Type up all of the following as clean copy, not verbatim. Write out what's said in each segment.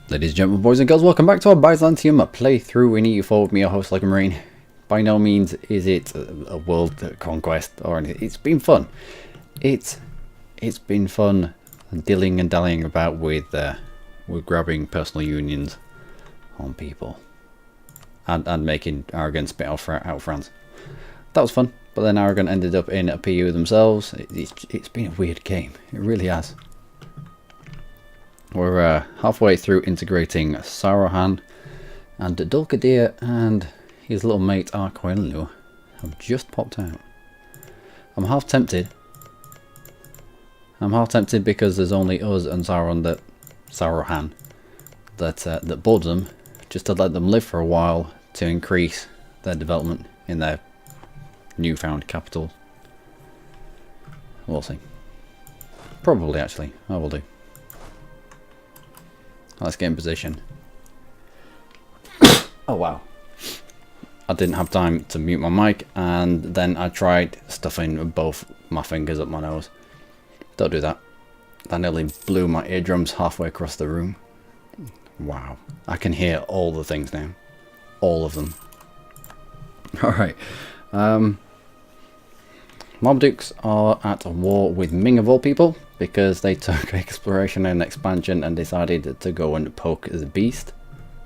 Ladies and gentlemen, boys and girls, welcome back to our Byzantium playthrough in EU4 with me, your host, Luckymarine. By no means is it a world conquest or anything. It's been fun. It's been fun dilling and dallying about with grabbing personal unions on people and making Aragon spit out France. That was fun, but then Aragon ended up in a PU themselves. It's been a weird game. It really has. We're halfway through integrating Saruhan, and Dulkadir and his little mate Arquenlu have just popped out. I'm half tempted because there's only us and Saruhan that board them, just to let them live for a while to increase their development in their newfound capital. We'll see. Probably, actually, I will do. Let's get in position. Oh wow. I didn't have time to mute my mic, and then I tried stuffing both my fingers up my nose. Don't do that. That nearly blew my eardrums halfway across the room. Wow. I can hear all the things now. All of them. Alright. Mamluks are at war with Ming of all people, because they took exploration and expansion and decided to go and poke the beast.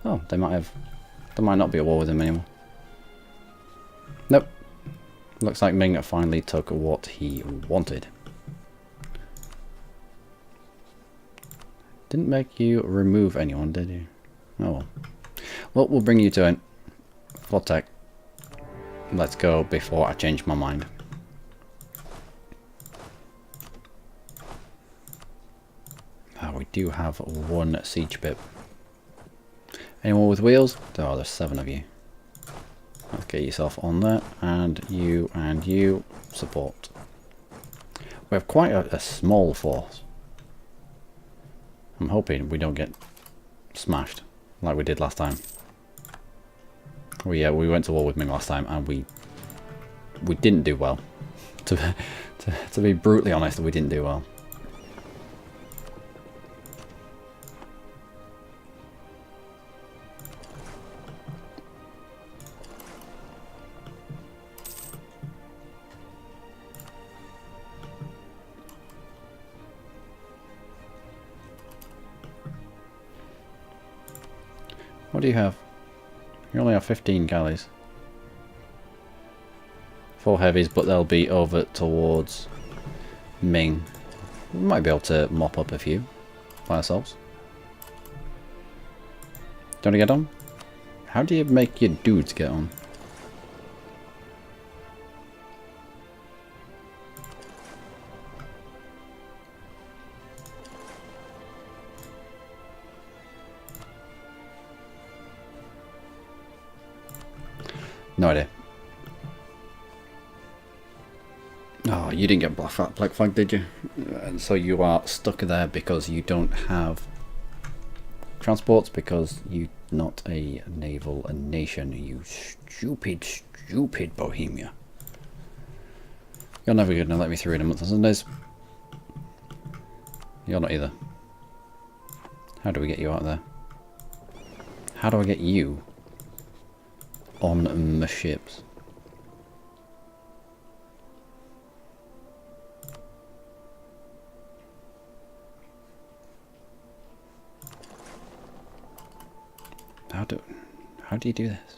Oh, they might not be at war with him anymore. Nope. Looks like Ming finally took what he wanted. Didn't make you remove anyone, did you? Oh well. Well, we'll bring you to it. For tech. Let's go before I change my mind. We do have one siege pip. Anyone with wheels? Oh, there's 7 of you. Let's get yourself on that, and you support. We have quite a small force. I'm hoping we don't get smashed like we did last time. We went to war with Ming last time, and we didn't do well. To be brutally honest, we didn't do well. What do you have? You only have 15 galleys. 4 heavies, but they'll be over towards Ming. We might be able to mop up a few by ourselves. Do you want to get on? How do you make your dudes get on? No idea. Oh, you didn't get black flag, did you? And so you are stuck there because you don't have transports, because you're not a naval nation, you stupid Bohemia. You're never going to let me through in a month on Sundays. You're not either. How do we get you out there? How do I get you on the ships? How do you do this?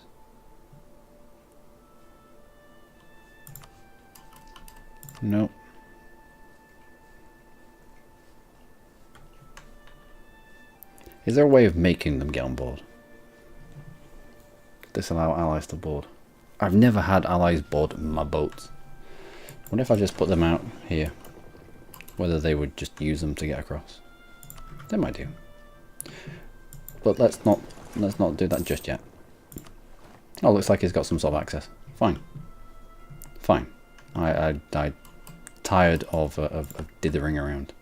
Nope. Is there a way of making them get on board? Disallow allies to board. I've never had allies board my boats. What if I just put them out here? Whether they would just use them to get across. They might do. But let's not do that just yet. Oh, looks like he's got some sort of access. Fine. Fine. I tired of dithering around.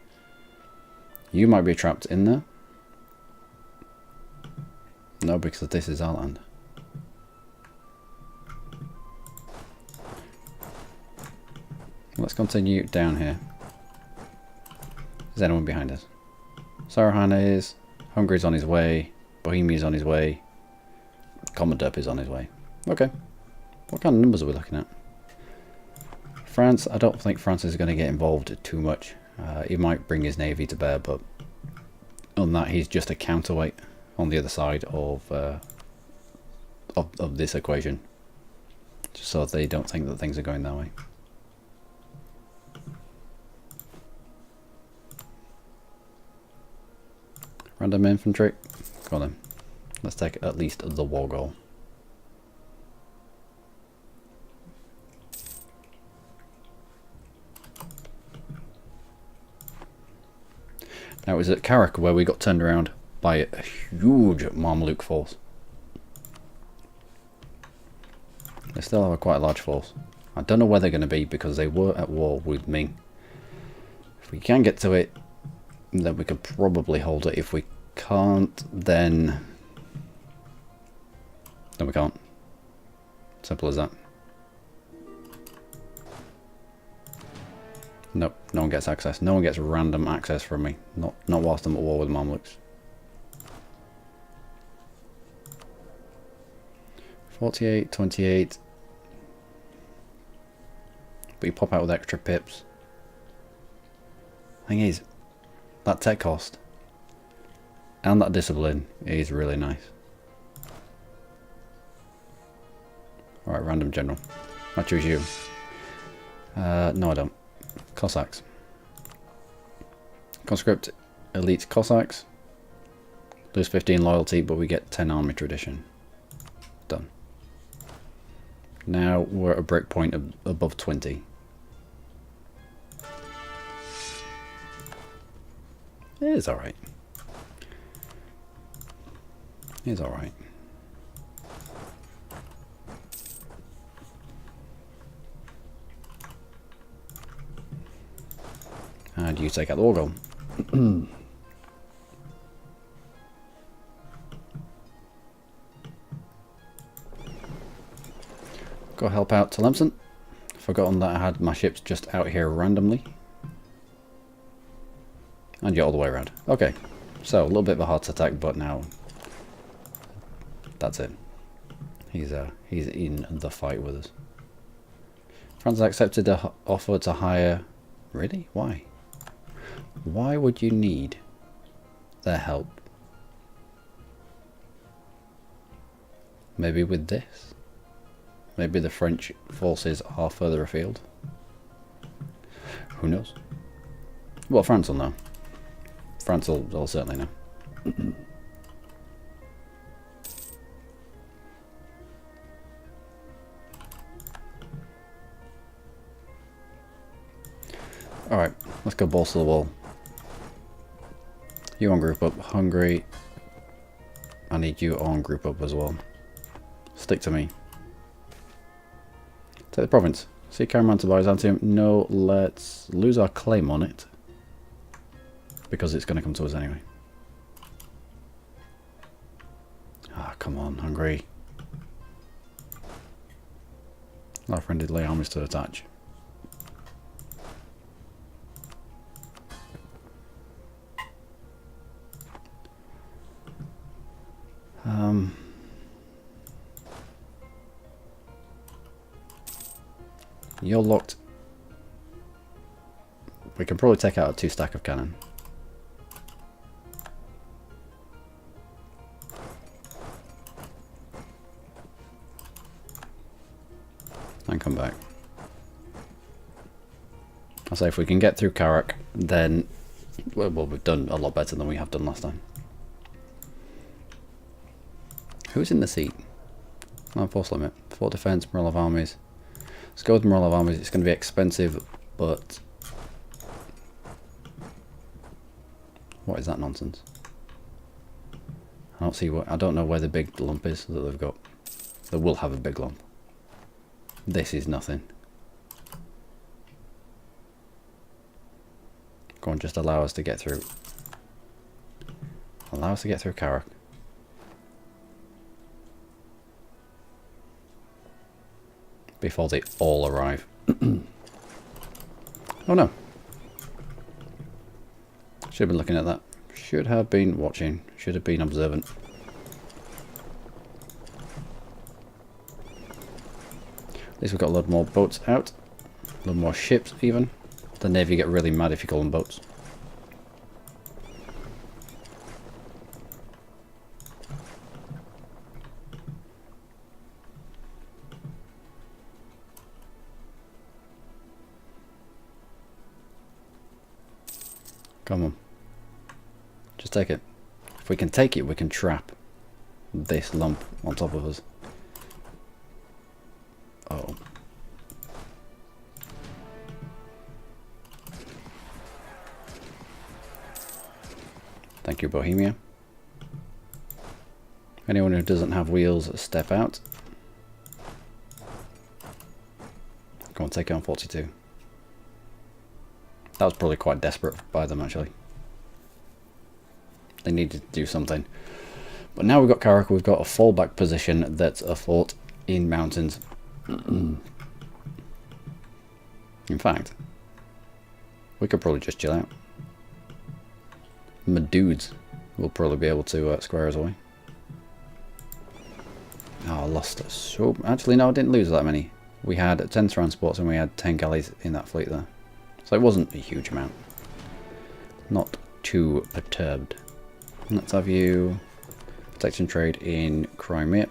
You might be trapped in there. No, because this is our land. Let's continue down here. Is anyone behind us? Saruhan is. Hungary's on his way. Bohemia's on his way. Commandant is on his way. Okay. What kind of numbers are we looking at? France, I don't think France is going to get involved too much. He might bring his navy to bear, but on that he's just a counterweight on the other side of this equation. Just so they don't think that things are going that way. Random infantry. Go on then. Let's take at least the war goal. Now it was at Karak where we got turned around by a huge Mamluk force. They still have a quite large force. I don't know where they're going to be because they were at war with Ming. If we can get to it, then we could probably hold it. If we can't, then we can't. Simple as that. Nope, no one gets access. No one gets random access from me. Not whilst I'm at war with Mamluks. 48, 28. But you pop out with extra pips. Thing is, that tech cost and that discipline is really nice. Alright, random general. I choose you. No I don't. Cossacks. Conscript elite Cossacks. Lose 15 loyalty, but we get 10 army tradition. Done. Now we're at a break point of above 20. It is alright. It is alright. And you take out the war goal. Go help out Tlemcen. Forgotten that I had my ships just out here randomly. And you're all the way around. Okay, so a little bit of a heart attack, but now that's it. He's in the fight with us. France accepted the offer to hire. Really? Why? Why would you need their help? Maybe with this? Maybe the French forces are further afield? Who knows? Well, France will know. France will certainly know. Alright, let's go balls to the wall. You on group up. Hungary. I need you on group up as well. Stick to me. Take the province. See Caraman to Byzantium. No, let's lose our claim on it. Because it's going to come to us anyway. Ah, come on, Hungary. Our friend did lay armies to attach. You're locked. We can probably take out a 2 stack of cannon. And come back. I say if we can get through Karak, then well, we've done a lot better than we have done last time. Who's in the seat? No, force limit. Fort defense, morale of armies. Let's go with morale of armies. It's going to be expensive, but what is that nonsense? I don't see what. I don't know where the big lump is that they've got. They will have a big lump. This is nothing. Go on, just allow us to get through. Allow us to get through Karak. Before they all arrive. Oh no. Should have been looking at that. Should have been watching. Should have been observant. least we've got a lot more boats out. A lot more ships even. The Navy get really mad if you call them boats. Come on. Just take it. If we can take it, we can trap this lump on top of us. Oh. Thank you, Bohemia. Anyone who doesn't have wheels, step out. Go on, take it on 42. That was probably quite desperate by them, actually. They needed to do something. But now we've got Karak, we've got a fallback position that's a fort in mountains. In fact, we could probably just chill out. My dudes will probably be able to square us away. Oh, I lost us. So actually, no, I didn't lose that many. We had 10 transports and we had 10 galleys in that fleet there. So it wasn't a huge amount. Not too perturbed. Let's have you protection trade in Crimea.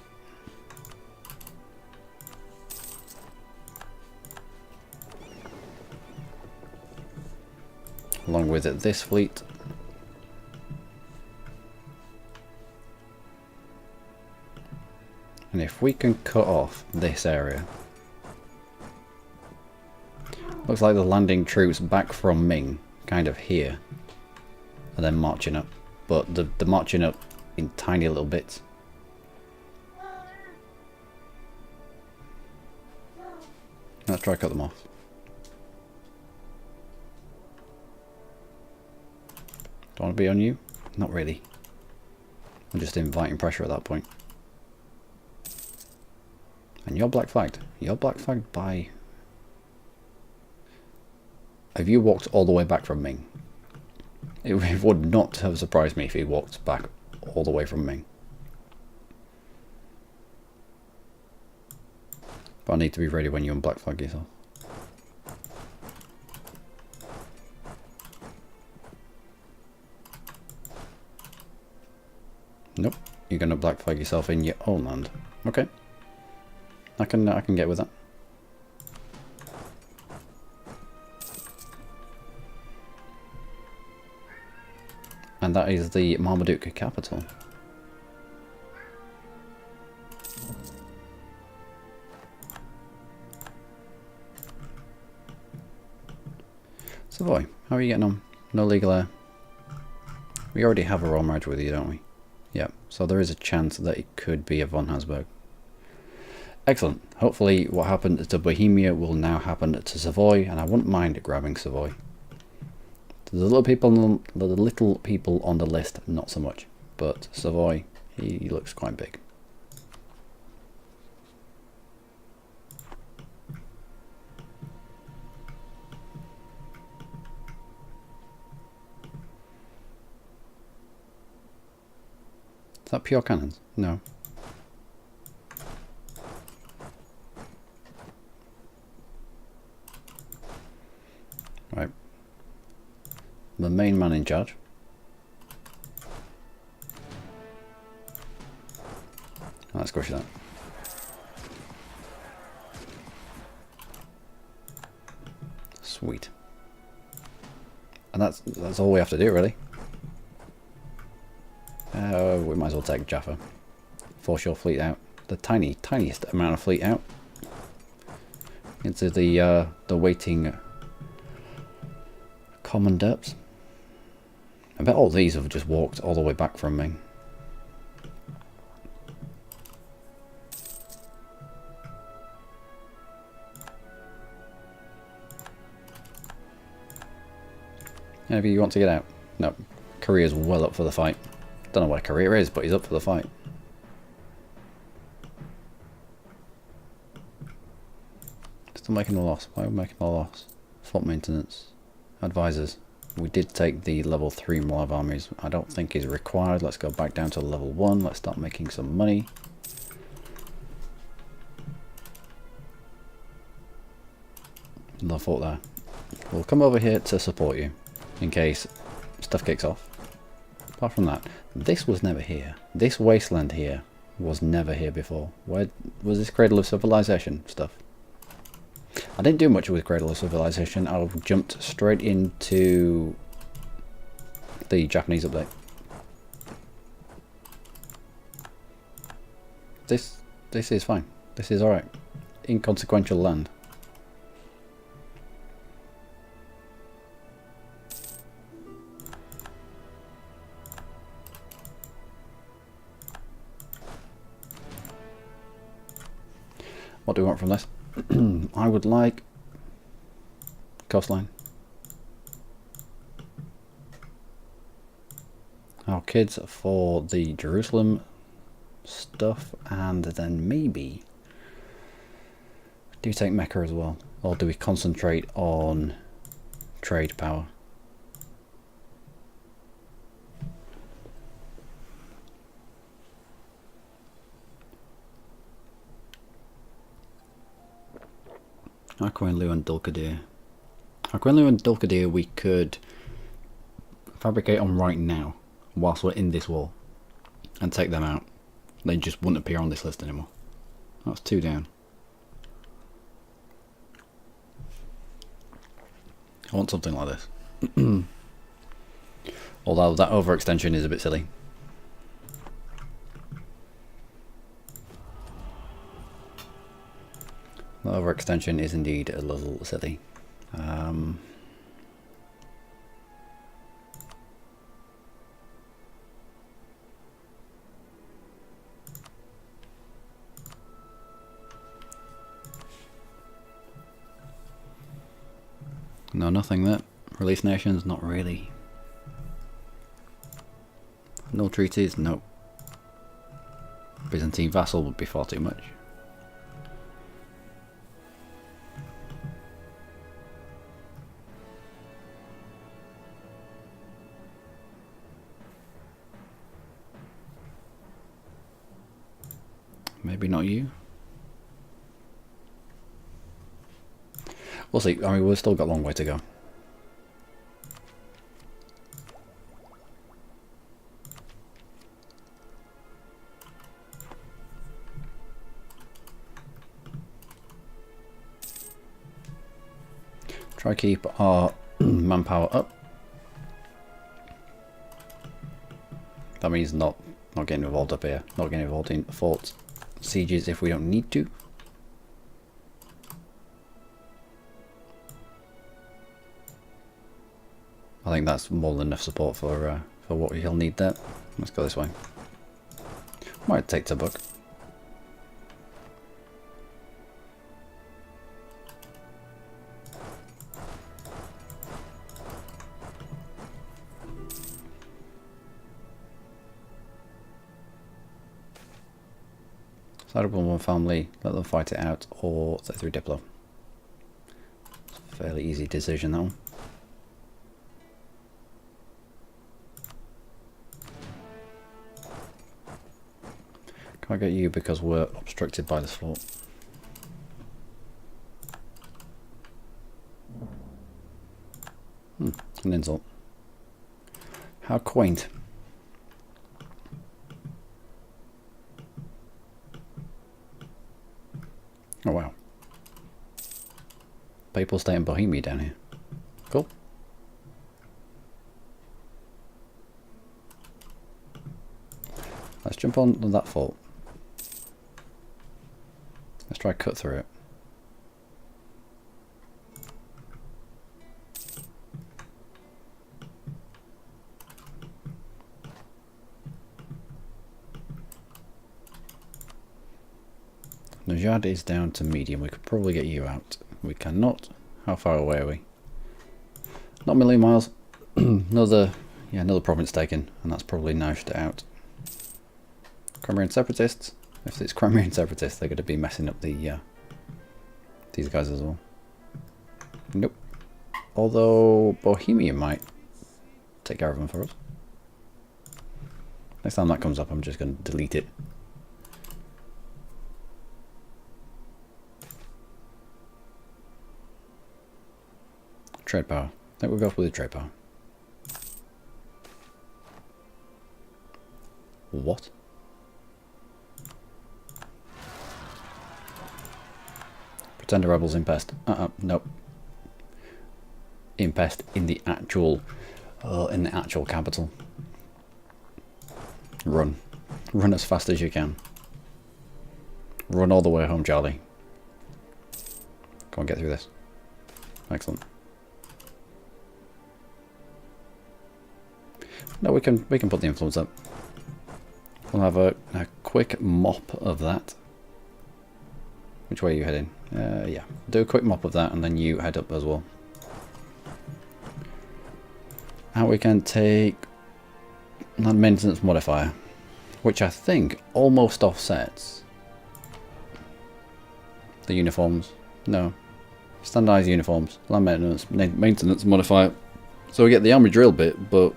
Along with this fleet. And if we can cut off this area. Looks like they're landing troops back from Ming, kind of here. And then marching up. But they're marching up in tiny little bits. Let's try to cut them off. Do I want to be on you? Not really. I'm just inviting pressure at that point. And you're black flagged. You're black flagged by... Have you walked all the way back from Ming? It would not have surprised me if he walked back all the way from Ming. But I need to be ready when you unblack flag yourself. Nope, you're gonna black flag yourself in your own land. Okay, I can get with that. And that is the Marmaduke capital. Savoy, how are you getting on? No legal heir. We already have a royal marriage with you, don't we? Yeah, so there is a chance that it could be a von Habsburg. Excellent. Hopefully what happened to Bohemia will now happen to Savoy, and I wouldn't mind grabbing Savoy. The little people on the list, not so much. But Savoy, he looks quite big. Is that pure cannons? No. Right. The main man in charge. Let's squish that. Sweet. And that's all we have to do, really. We might as well take Jaffa. Force your fleet out. The tiniest amount of fleet out into the waiting common depths. I bet all these have just walked all the way back from me. Maybe you want to get out? No, Korea's well up for the fight. Don't know where Korea is, but he's up for the fight. Still making a loss. Why are we making a loss? Fort maintenance. Advisors. We did take the level 3 Mlav armies. I don't think is required. Let's go back down to level 1. Let's start making some money. Another fort there. We'll come over here to support you in case stuff kicks off. Apart from that, this was never here. This wasteland here was never here before. Where was this Cradle of Civilization stuff? I didn't do much with Cradle of Civilization. I jumped straight into the Japanese update. This is fine. This is alright. Inconsequential land. What do we want from this? I would like coastline. Our kids for the Jerusalem stuff, and then maybe do we take Mecca as well, or do we concentrate on trade power? Aquinlu and Dulkadir. Aquinlu and Dulkadir we could fabricate on right now whilst we're in this war and take them out. They just wouldn't appear on this list anymore. That's 2 down. I want something like this. Although that overextension is a bit silly. The overextension is indeed a little silly. No, nothing there. Release nations, not really. No treaties, no. Byzantine vassal would be far too much. Maybe not you. We'll see. I mean, we've still got a long way to go. Try keep our manpower up. That means not getting involved up here. Not getting involved in forts, sieges if we don't need to. I think that's more than enough support for what he'll need there. Let's go this way. Might take Tabuk. Side up on one family, let them fight it out, or take through Diplo. It's a fairly easy decision, that one. Can't get you because we're obstructed by this fort. An insult. How quaint. Oh wow. Papal state in Bohemia down here. Cool. Let's jump on that fort. Let's try cut through it. Najad is down to medium. We could probably get you out. We cannot. How far away are we? Not a million miles. another province taken, and that's probably Najd out. Crimean separatists. If it's Crimean separatists, they're going to be messing up the these guys as well. Nope. Although Bohemia might take care of them for us. Next time that comes up, I'm just going to delete it. Trade power. I think we'll go with the trade power. What? Pretender rebels infest. Nope. Infest in the actual capital. Run. Run as fast as you can. Run all the way home, Charlie. Come on, get through this. Excellent. No, we can put the influence up. We'll have a quick mop of that. Which way are you heading? Yeah. Do a quick mop of that and then you head up as well. And we can take land maintenance modifier, which I think almost offsets the uniforms. No. Standardized uniforms. Land maintenance modifier. So we get the army drill bit, but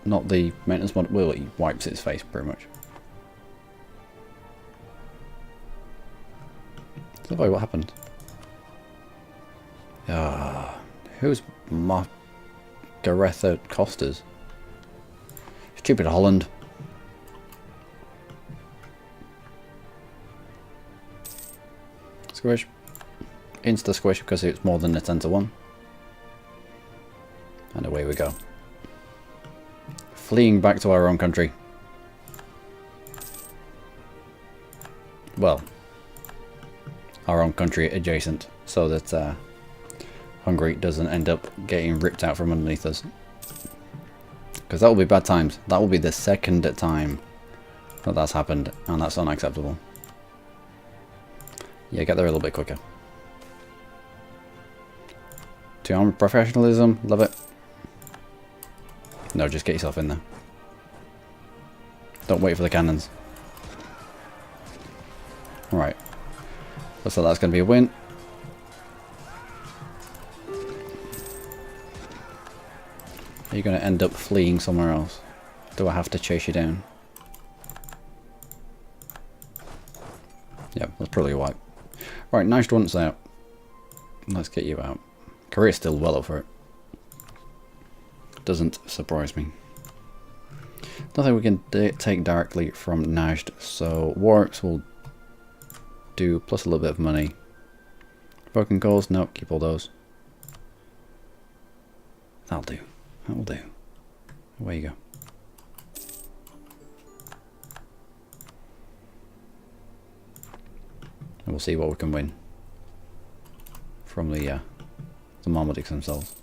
not the maintenance mod. Well, he wipes its face pretty much. So what happened? Who's Margaretha Costas? Stupid Holland. Squish. Insta squish because it's more than a 10-to-1. And away we go. Fleeing back to our own country. Well, our own country adjacent, so that Hungary doesn't end up getting ripped out from underneath us. Because that will be bad times. That will be the second time that that's happened, and that's unacceptable. Yeah, get there a little bit quicker. To army professionalism, love it. No, just get yourself in there. Don't wait for the cannons. Right. Looks like that's going to be a win. Are you going to end up fleeing somewhere else? Do I have to chase you down? Yep, that's probably a wipe. Right, nice once out. Let's get you out. Korea's still well up for it. Doesn't surprise me. Nothing we can take directly from Najd, so Warwick's will do plus a little bit of money. Broken goals, no, keep all those. That'll do. That will do. Away you go. And we'll see what we can win from the Mamluks themselves.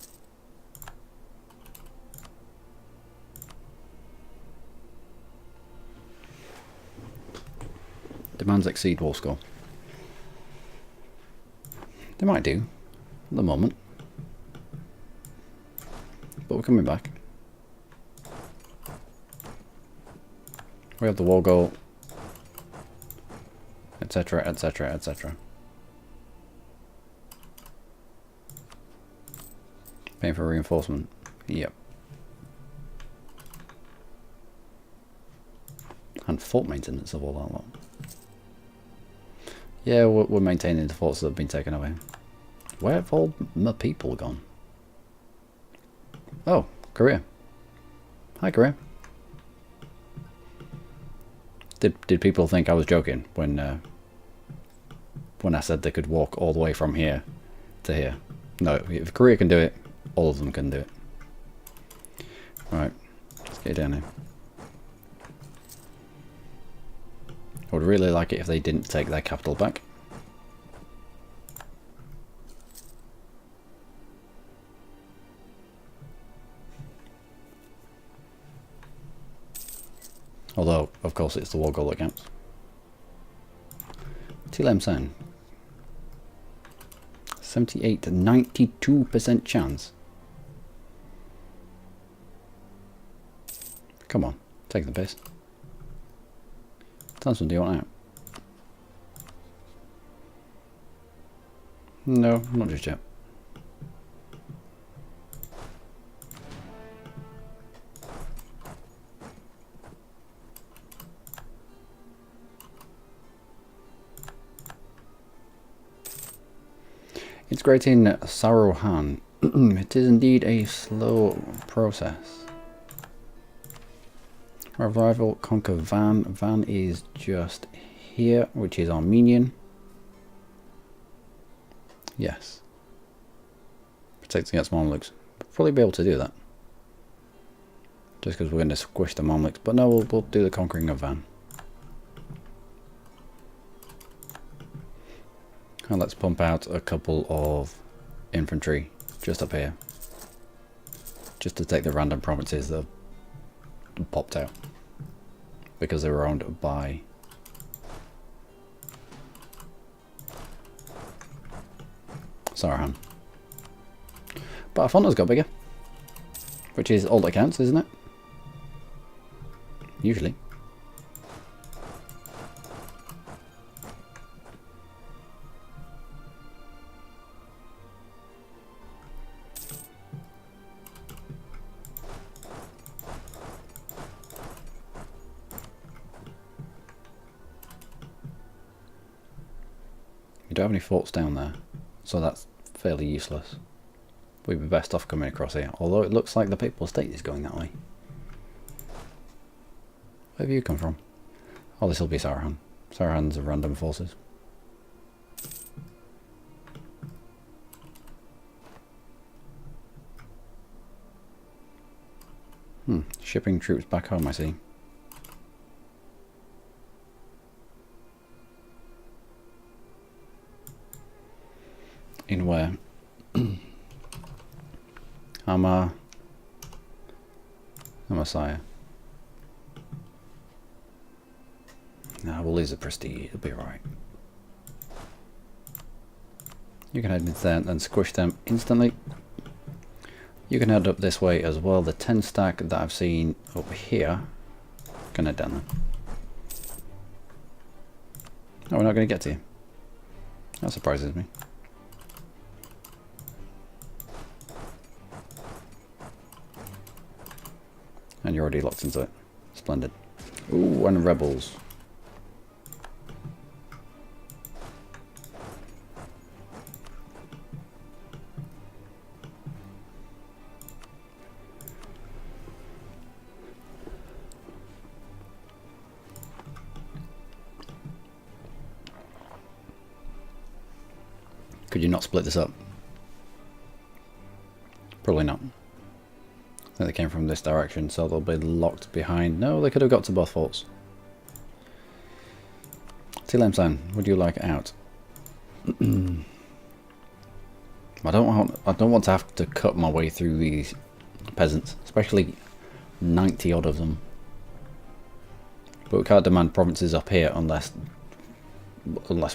Demands exceed war score. They might do at the moment, but we're coming back. We have the war goal, etc, etc, etc. Paying for reinforcement. Yep. And fort maintenance of all that lot. Yeah, we're maintaining the forts that have been taken away. Where have all my people gone? Oh, Korea. Hi, Korea. Did people think I was joking when I said they could walk all the way from here to here? No, if Korea can do it, all of them can do it. Right, let's get down here. I would really like it if they didn't take their capital back. Although, of course, it's the war goal that counts. Tlemcen. 78 to 92% chance. Come on, take the piss. Thompson, do you want out? No, not just yet. Integrating Saruhan It is indeed a slow process. Revival, conquer Van. Van is just here, which is Armenian. Yes. Protect against Mamluks. We'll probably be able to do that. Just because we're going to squish the Mamluks. But no, we'll do the conquering of Van. And let's pump out a couple of infantry just up here. Just to take the random provinces that have popped out. Because they were owned by... Sarahan. But Afonso's got bigger. Which is all that counts, isn't it? Usually. We don't have any forts down there, so that's fairly useless. We'd be best off coming across here, although it looks like the Papal State is going that way. Where have you come from? Oh, this will be Sarahan. Sarahan's a random forces. Shipping troops back home, I see. In where? Messiah. Nah, we'll lose the prestige. It'll be alright. You can head into there and squish them instantly. You can head up this way as well. The 10 stack that I've seen over here. Can head down there. Oh, we're not going to get to you. That surprises me. And you're already locked into it. Splendid. Ooh, and rebels. Could you not split this up? Probably not. I think they came from this direction, so they'll be locked behind. No, they could have got to both forts. Tilemsan, would you like out? I don't want to have to cut my way through these peasants, especially 90 odd of them. But we can't demand provinces up here unless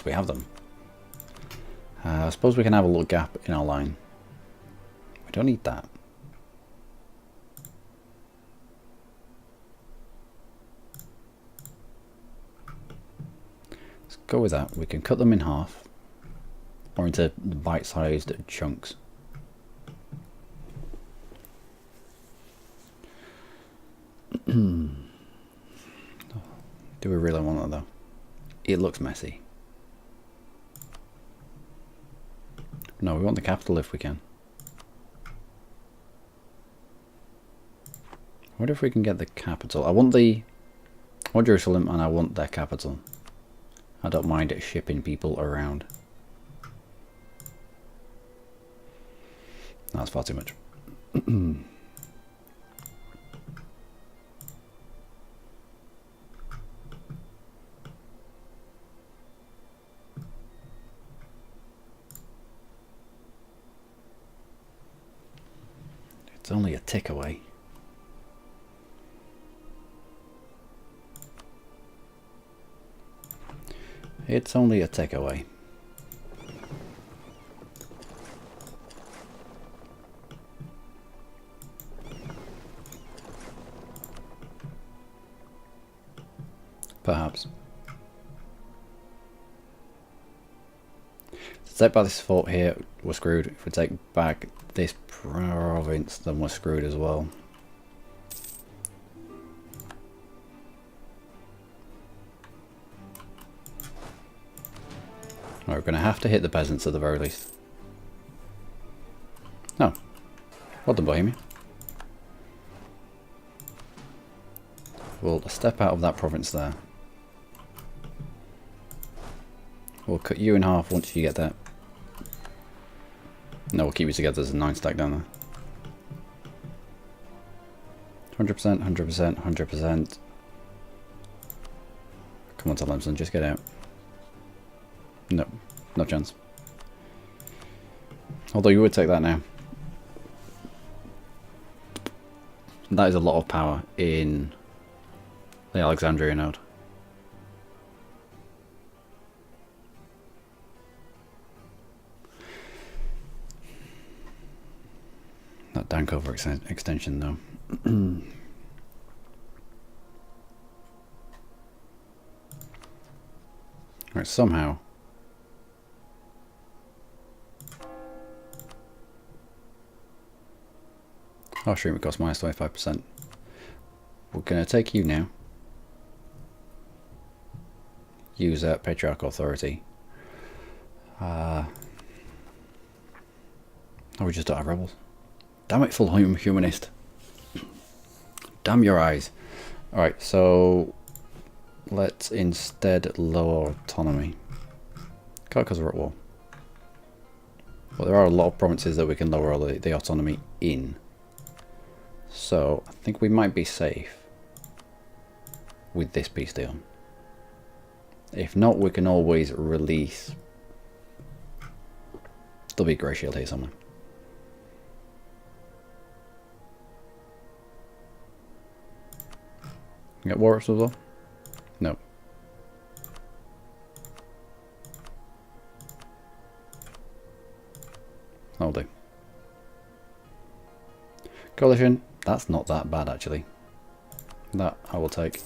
we have them. I suppose we can have a little gap in our line. We don't need that. Let's go with that. We can cut them in half or into bite-sized chunks. Do we really want that though? It looks messy. No, we want the capital if we can. I wonder if we can get the capital. I want Jerusalem and I want their capital. I don't mind shipping people around. That's far too much. It's only a tick away. It's only a tick away. Perhaps. To take back this fort here, we're screwed. If we take back this province, then we're screwed as well. We're going to have to hit the peasants at the very least. No, Well done, Bohemia. We'll step out of that province there. We'll cut you in half once you get that. No, we'll keep you together as a 9 stack down there. 100%, 100%, 100%. Come on, Tlemcen, just get out. No, no chance. Although you would take that now. That is a lot of power in the Alexandria node. That dank over extension though. Right, somehow. Our stream costs minus 25%. We're going to take you now. Use Patriarchal Authority. Oh, we just don't have rebels. Damn it, full humanist. Damn your eyes. Alright, so let's instead lower autonomy. Can't because we're at war. But there are a lot of provinces that we can lower the autonomy in. So I think we might be safe with this peace deal. If not, we can always release. There'll be a grey shield here somewhere. You got war ups as well? No. That'll do. Coalition, that's not that bad actually. That I will take.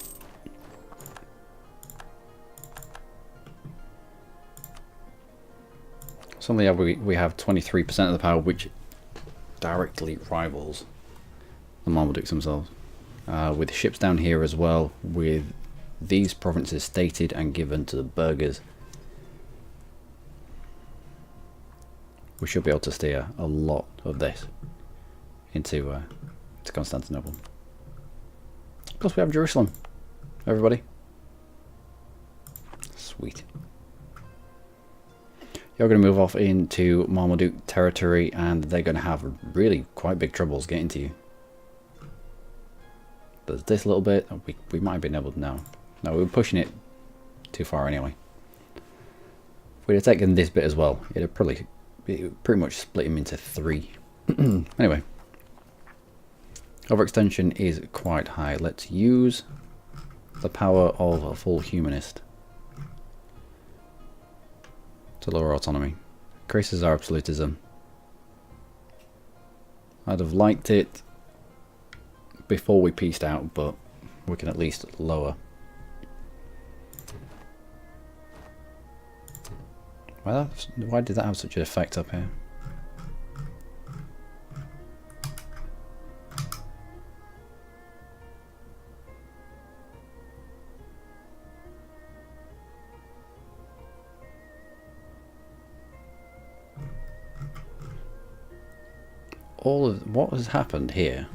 Suddenly we have 23% of the power, which directly rivals the Mamluks themselves. With ships down here as well, with these provinces stated and given to the burghers, we should be able to steer a lot of this into Constantinople. Of course, we have Jerusalem, everybody. Sweet. You're going to move off into Marmaduke territory, and they're going to have really quite big troubles getting to you. There's this little bit. We might have been able to. No, we were pushing it too far anyway. If we'd have taken this bit as well, it would pretty much split him into 3. Anyway, overextension is quite high. Let's use the power of a full humanist to lower autonomy. Increases our absolutism. I'd have liked it before we pieced out, but we can at least lower. Why did that have such an effect up here? All of what has happened here.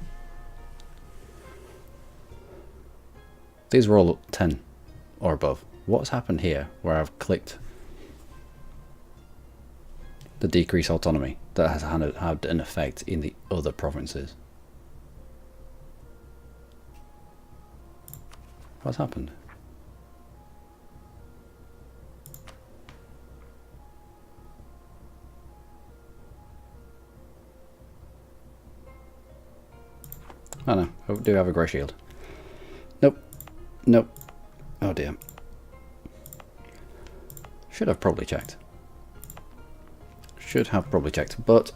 These were all 10 or above. What's happened here where I've clicked the decrease autonomy that has had an effect in the other provinces? What's happened? Oh no, I do have a grey shield. Nope. Nope. Oh dear. Should have probably checked. But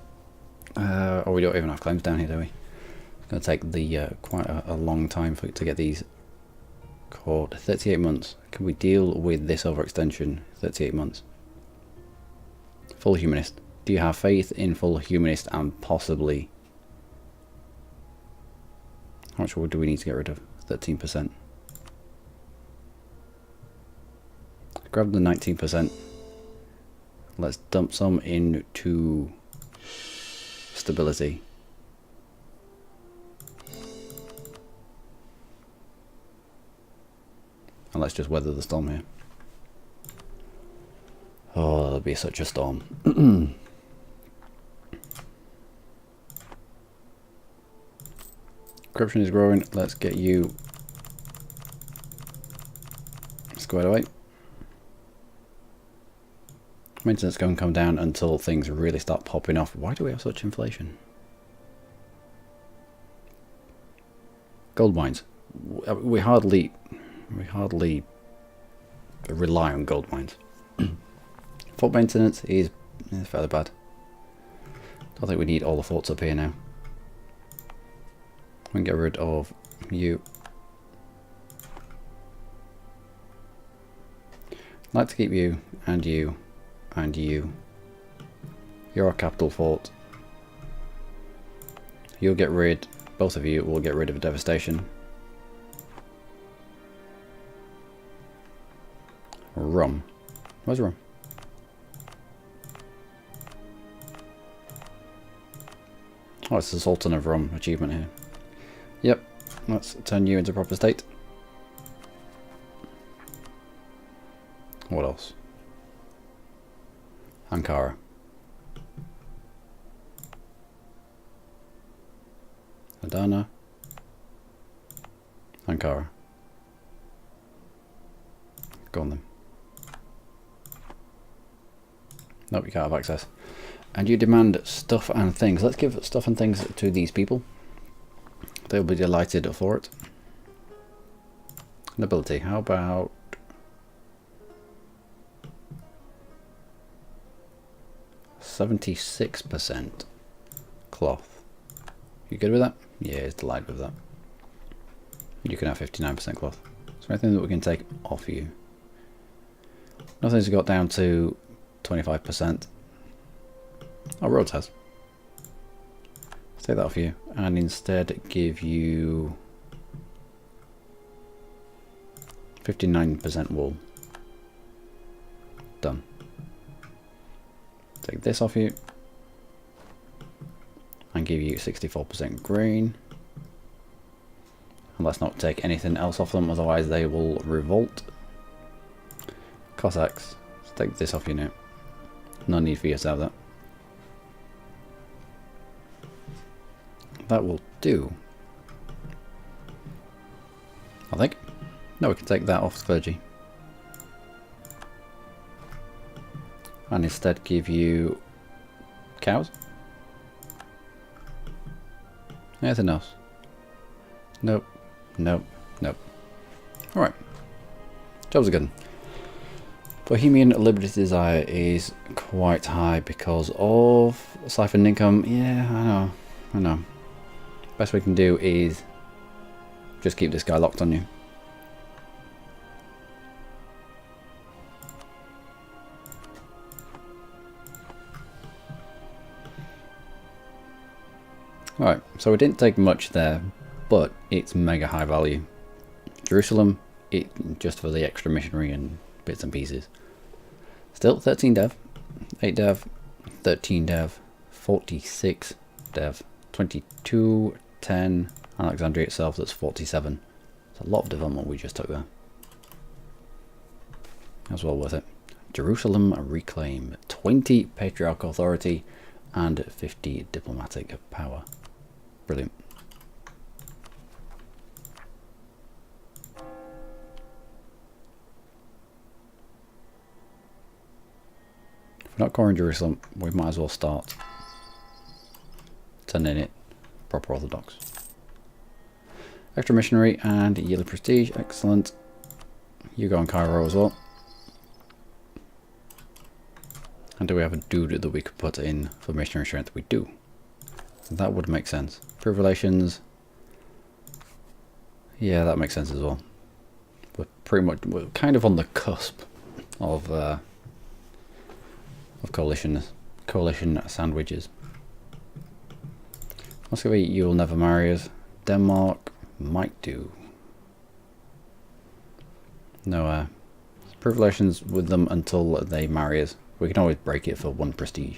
oh, we don't even have claims down here, do we? It's going to take the quite a long time to get these caught. 38 months. Can we deal with this overextension? 38 months. Full humanist. Do you have faith in full humanist and possibly? How much wood do we need to get rid of? 13%. Grab the 19%. Let's dump some into stability. And let's just weather the storm here. Oh, that'll be such a storm. Corruption is growing. Let's get you squared away. Maintenance going to come down until things really start popping off. Why do we have such inflation? Gold mines. We hardly rely on gold mines. Fort maintenance is fairly bad. I think we need all the forts up here now. We can get rid of you. I'd like to keep you and you and you. You're our capital fort. You'll get rid, both of you will get rid of devastation. Rum. Where's rum? Oh, it's the Sultan of Rum achievement here. Yep, let's turn you into proper state. What else? Ankara. Adana. Ankara. Go on then. Nope, you can't have access. And you demand stuff and things. Let's give stuff and things to these people. They'll be delighted for it. Nobility, how about 76% cloth? You good with that? Yeah, he's delighted with that. You can have 59% cloth. Is there anything that we can take off you? Nothing's got down to 25%. Oh, Rhodes has. Let's take that off you and instead give you 59% wool. Done. Take this off you and give you 64% grain. And let's not take anything else off them, otherwise they will revolt. Cossacks, let's take this off you now. No need for you to have that. That will do, I think. No, we can take that off clergy. And instead give you cows. Anything else? Nope, nope, nope. Alright. Jobs are good. Bohemian Liberty Desire is quite high because of siphoned income. Yeah, I know. Best we can do is just keep this guy locked on you. Alright, so we didn't take much there, but it's mega high value. Jerusalem, just for the extra missionary and bits and pieces. Still 13 dev, 8 dev, 13 dev, 46 dev, 22, 10, Alexandria itself, that's 47. It's a lot of development we just took there. That's well worth it. Jerusalem reclaim, 20 patriarchal authority and 50 diplomatic power. Brilliant. If we're not coring Jerusalem, we might as well start turning it proper Orthodox. Extra missionary and yearly prestige, excellent. You go on Cairo as well. And do we have a dude that we could put in for missionary strength? We do. That would make sense. Proof relations. Yeah, that makes sense as well. We're kind of on the cusp of coalition sandwiches. Muscovy, you will never marry us. Denmark might do. No, proof relations with them until they marry us. We can always break it for 1 prestige.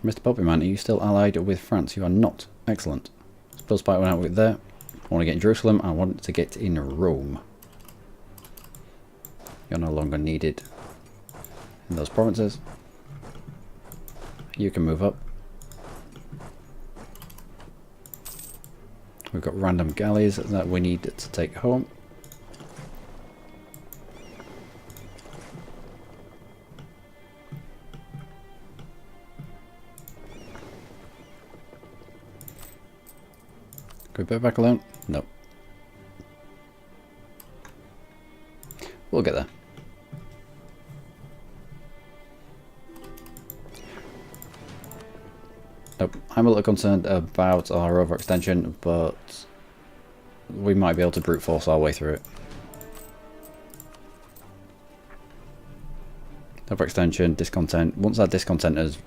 Mr. Poppyman, are you still allied with France? You are not. Excellent. Spell spike went out with there. I want to get in Jerusalem. I want to get in Rome. You're no longer needed in those provinces. You can move up. We've got random galleys that we need to take home. Can we put it back alone? No. We'll get there. Nope. I'm a little concerned about our overextension, but we might be able to brute force our way through it. Overextension, discontent. Once that discontent is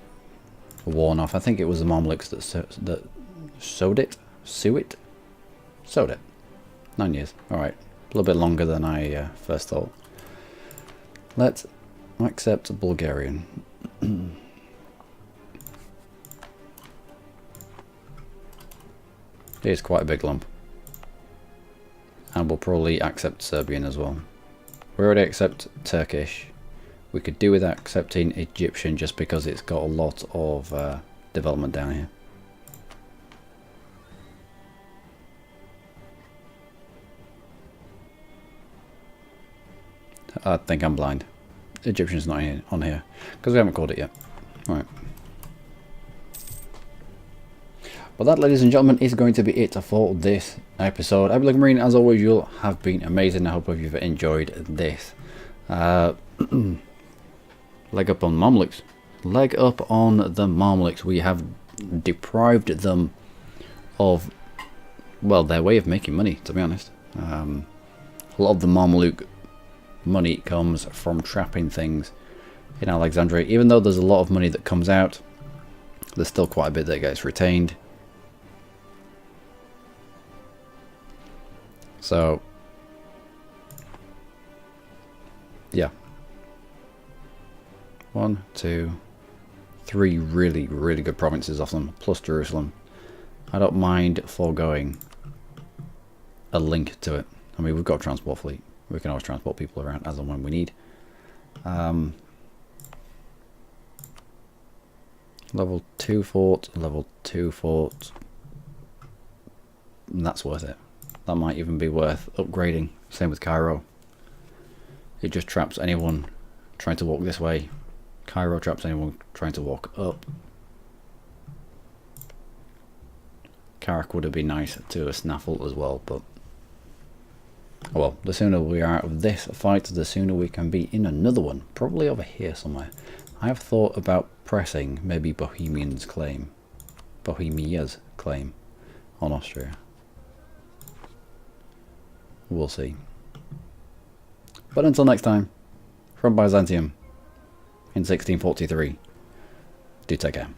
worn off, I think it was the Mamluks that sowed it. Sowed it. 9 years. Alright. A little bit longer than I first thought. Let's accept Bulgarian. Here's quite a big lump. And we'll probably accept Serbian as well. We already accept Turkish. We could do with accepting Egyptian just because it's got a lot of development down here. I think I'm blind. Egyptian's not here, on here because we haven't called it yet. Right. Well, that, ladies and gentlemen, is going to be it for this episode. I'm Luckymarine. As always, you'll have been amazing. I hope you've enjoyed this. Leg up on Mamluks. Leg up on the Mamluks. We have deprived them of, well, their way of making money, to be honest. A lot of the Mamluk money comes from trapping things in Alexandria. Even though there's a lot of money that comes out, there's still quite a bit that gets retained. So, yeah. 1, 2, 3 really, really good provinces off them, plus Jerusalem. I don't mind foregoing a link to it. I mean, we've got a transport fleet. We can always transport people around as and when we need. Level 2 fort, level 2 fort. And that's worth it. That might even be worth upgrading. Same with Cairo. It just traps anyone trying to walk this way. Cairo traps anyone trying to walk up. Karak would have been nice to a snaffle as well, but oh well, the sooner we are out of this fight, the sooner we can be in another one. Probably over here somewhere. I have thought about pressing maybe Bohemia's claim on Austria. We'll see. But until next time, from Byzantium in 1643, do take care.